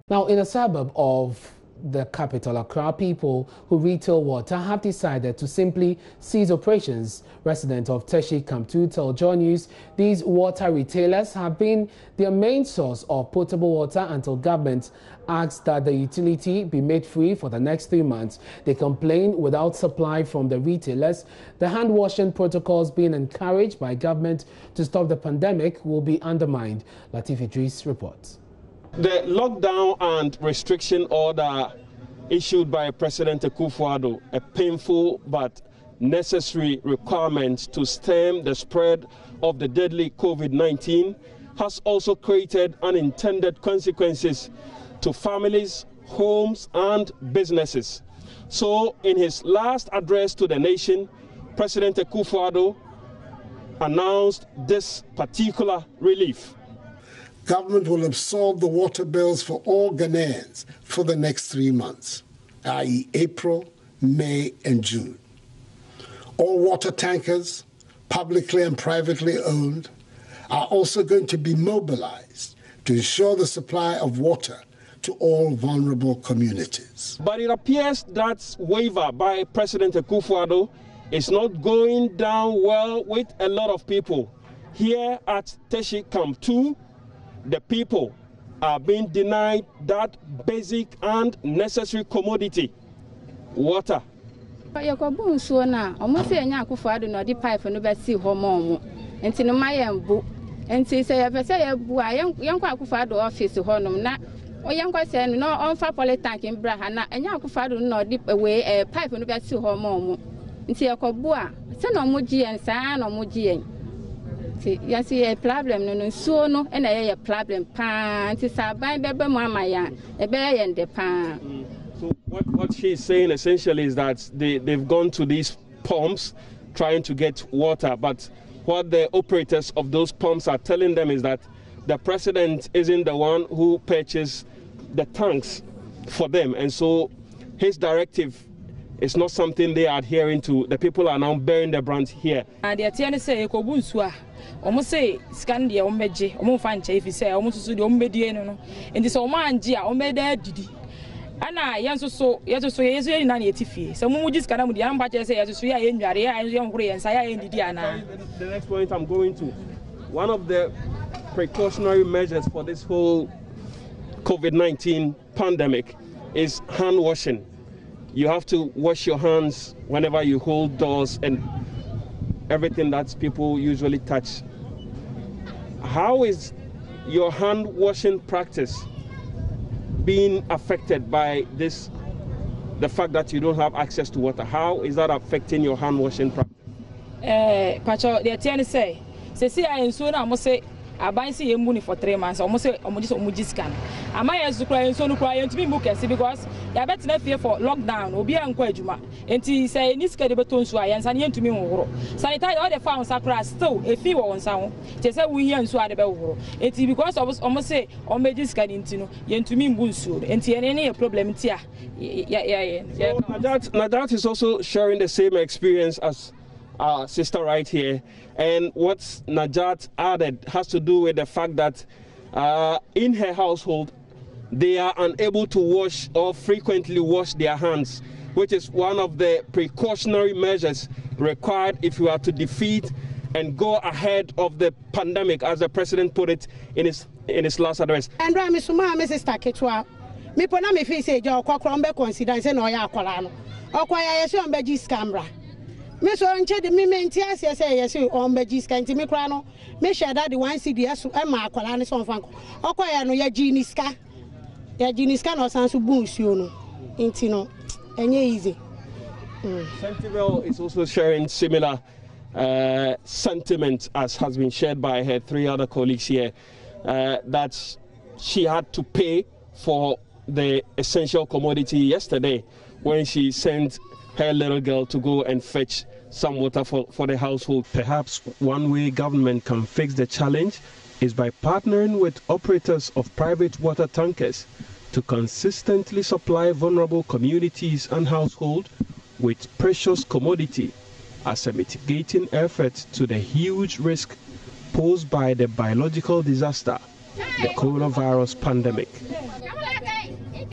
Now, in a suburb of the capital, Accra, people who retail water have decided to simply cease operations. Residents of Teshie Camp 2 tell JoyNews these water retailers have been their main source of potable water until government asks that the utility be made free for the next 3 months. They complain without supply from the retailers, the hand-washing protocols being encouraged by government to stop the pandemic will be undermined. Latif Idris reports. The lockdown and restriction order issued by President Akufo-Addo, a painful but necessary requirement to stem the spread of the deadly COVID-19, has also created unintended consequences to families, homes and businesses. So in his last address to the nation, President Akufo-Addo announced this particular relief. Government will absorb the water bills for all Ghanaians for the next 3 months, i.e. April, May and June. All water tankers, publicly and privately owned, are also going to be mobilized to ensure the supply of water to all vulnerable communities. But it appears that waiver by President Akufo-Addo is not going down well with a lot of people. Here at Teshie Camp 2, the people are being denied that basic and necessary commodity, water. Yes, a problem no so no and a problem pan to sabai bebe mama ya e be and the pan. So what she's saying essentially is that they've gone to these pumps trying to get water, but what the operators of those pumps are telling them is that the president isn't the one who purchased the tanks for them, and so his directive is not something they are adhering to. The people are now bearing the brunt here. And the say almost say scan the omeje, omofanche if you say almost to the omediano, and this omangia omeda didi. Anna Yanso so yes, in 90 so Mujis can with the ambassador say as we are in Yaria and young Gray and Saya in Diana. The next point I'm going to, one of the precautionary measures for this whole COVID-19 pandemic is hand washing. You have to wash your hands whenever you hold doors and everything that people usually touch. How is your hand washing practice being affected by this, the fact that you don't have access to water? How is that affecting your hand washing practice? Pacho, the attorney say I am soon I must say I buy see money for 3 months, almost say Omuji scan. Am I as to cry and so no cry to be bookers because I bet not fear for lockdown or be unquajuma. And he say Niska de Beton Sway and to me. Sanitary all the farms are still a few on sound. They say we hear and swat about war. It's because I was almost say on Majis Cadintino, yen to me Bunsu, and any problem here. So Nadat is also sharing the same experience as our sister right here, and what Najat added has to do with the fact that in her household they are unable to wash or frequently wash their hands, which is one of the precautionary measures required if you are to defeat and go ahead of the pandemic, as the president put it in his last address. And Mrs. Taketwa, me pona me face a job crombe coincidence and oya colano. Okwaya yes on Begis camera. Me so nche de me mentias yes on Begis can't me crano. Me share that the 1 CDS and my colani son fanco. Okwaya no ya geniska. Ya geniska no sansu bunsuno. Intino. Enye easy. Sentinel is also sharing similar sentiment as has been shared by her 3 other colleagues here, that she had to pay for the essential commodity yesterday when she sent her little girl to go and fetch some water for the household. Perhaps one way government can fix the challenge is by partnering with operators of private water tankers to consistently supply vulnerable communities and households with precious commodity as a mitigating effort to the huge risk posed by the biological disaster, the coronavirus pandemic.